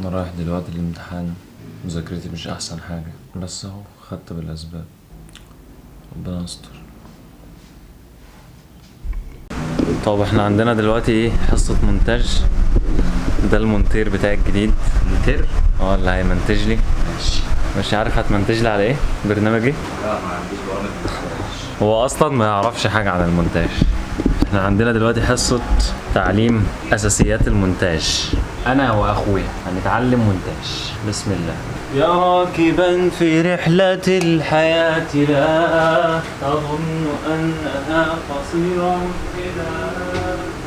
انا رايح دلوقتي الامتحان، مذاكرتي مش احسن حاجة بس اهو خدت بالاسباب، ربنا يستر. طب احنا عندنا دلوقتي ايه؟ حصة مونتاج. ده المونتير بتاعي الجديد. مونتير؟ اه اللي هيمنتج لي. مش عارف هتمنتج لي على ايه؟ برنامج ايه؟ لا ما عنديش برامج مونتاج. هو اصلا ما يعرفش حاجة عن المونتاج. احنا عندنا دلوقتي حصة تعليم اساسيات المونتاج. انا واخويا هنتعلم مونتاج. بسم الله. يا راكبا في رحلة الحياة لا تظن انها قصيرة كذا،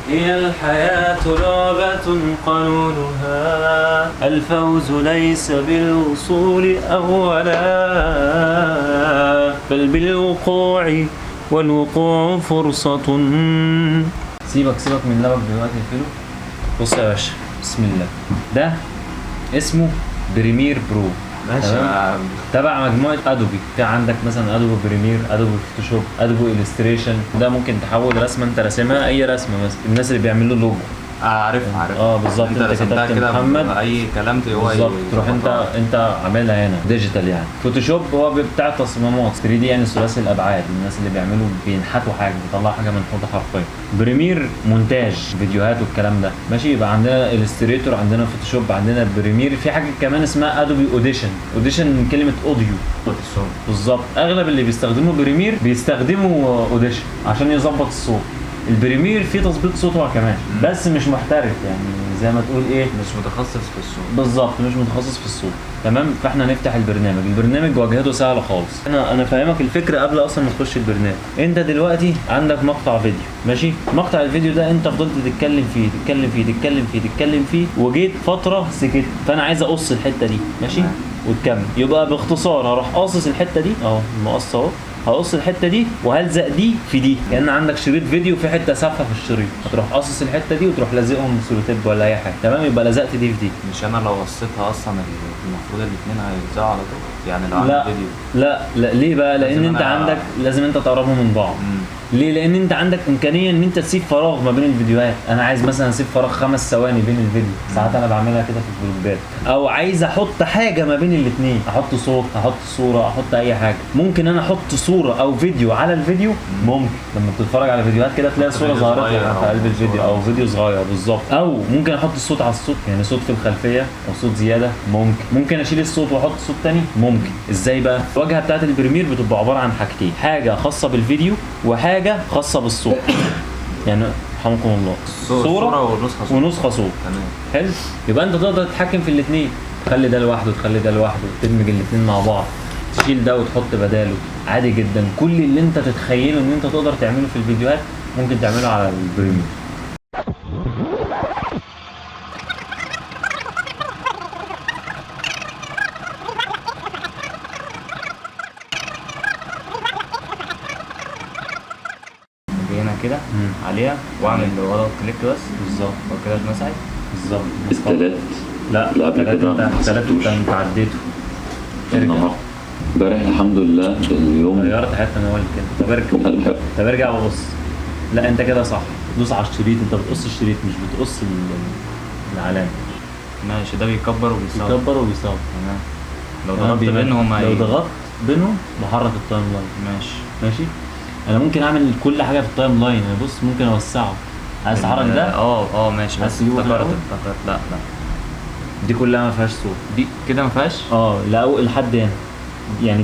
هي الحياة لعبة قانونها الفوز ليس بالوصول اولا بل بالوقوع، والوقوع فرصة. سيبك من لبك دلوقتي فيلو. بص يا باشا، بسم الله. ده اسمه بريمير برو، ماشي. تبع مجموعة ادوبي. في عندك مثلا ادوبي بريمير، ادوبي فوتوشوب، ادوبي الستريشن. ده ممكن تحول رسمة انت راسمها، اي رسمة مثلا الناس اللي بيعملوا لوجو. عارف بالظبط. انت رسمتها كتبت كده محمد، اي كلام بالظبط تروح انت عاملها هنا ديجيتال. يعني فوتوشوب هو بتاع تصميمات 3 دي، يعني ثلاثي الابعاد. الناس اللي بيعملوا بينحتوا حاجه، بيطلعوا حاجه منحوته حرفيا. بريمير مونتاج فيديوهات والكلام ده ماشي. يبقى عندنا الستريتور، عندنا فوتوشوب، عندنا بريمير. في حاجه كمان اسمها ادوبي اوديشن. اوديشن من كلمه اوديو بالظبط. اغلب اللي بيستخدموا بريمير بيستخدموا اوديشن عشان يظبط الصوت. البريمير فيه تظبيط صوت هو كمان، بس مش محترف، يعني زي ما تقول ايه، مش متخصص في الصوت. بالظبط، مش متخصص في الصوت. تمام. فاحنا نفتح البرنامج واجهته سهله خالص. انا فاهمك الفكره قبل اصلا ما تخش البرنامج. انت دلوقتي عندك مقطع فيديو ماشي. مقطع الفيديو ده انت فضلت تتكلم فيه وجيت فتره سكت. فانا عايز اقص الحته دي ماشي وتكمل. يبقى باختصار هروح قاصص الحته دي اهو، المقص اهو. هقص الحته دي وهلزق دي في دي، كأن عندك شريط فيديو في حته سافهه في الشريط، هتروح قاصص الحته دي وتروح لازقهم بسولوتيب ولا اي حاجه. تمام. يبقى لزقت دي في دي. مش انا لو قصيتها اصلا المفروض الاثنين هيلزقوا على طول، يعني لو عندي فيديو. لا ليه بقى؟ لان انت عندك لازم انت تقربهم من بعض. ليه؟ لان انت عندك امكانيه ان انت تسيب فراغ ما بين الفيديوهات. انا عايز مثلا اسيب فراغ 5 ثواني بين الفيديو، ساعات انا بعملها كده في الفلوجات. او عايز احط حاجه ما بين الاثنين، احط صوت، احط صوره، احط اي حاجه. ممكن انا احط صوره او فيديو على الفيديو. ممكن لما بتتفرج على فيديوهات كده تلاقي الصوره ظهرت في قلب الفيديو، او فيديو صغير بالظبط. او ممكن احط الصوت على الصوت، يعني صوت في الخلفيه او صوت زياده. ممكن اشيل الصوت واحط صوت تاني. ممكن. ازاي بقى؟ الواجهه بتاعت البريمير بتبقى عباره عن حاجتين، حاجه خاصه بالفيديو وحاجه خاصه بالصوت. يعني رحمكم الله، صوره ونسخه صوت. تمام. حلو. يبقى انت تقدر تتحكم في الاثنين، تخلي ده لوحده تخلي ده لوحده، تدمج الاثنين مع بعض، تشيل ده وتحط بداله عادي جدا. كل اللي انت تتخيله ان انت تقدر تعمله في الفيديوهات ممكن تعمله على البريمير. هنا كده عليها واعمل ورا كليك بس. بالظبط. وكده اتمسحت. بالظبط. التلات. لا التلات انت عديته. النهارده امبارح الحمد لله اليوم غيرت حته من اول كده. طب ارجع وبص. لا انت كده صح، دوس على الشريط. انت بتقص الشريط مش بتقص العلامه. ماشي. ده بيكبر وبيصغر. تمام. لو ضغطت بينهم لو ضغطت بينهم بحرك التايم لاين. ماشي. انا ممكن اعمل كل حاجه في التايم لاين. يعني بص ممكن اوسعه. عايز تحرك ده؟ ماشي. بس افتكرت. لا دي كلها ما فيهاش صوت. دي كده ما فيهاش. لا لحد هنا يعني.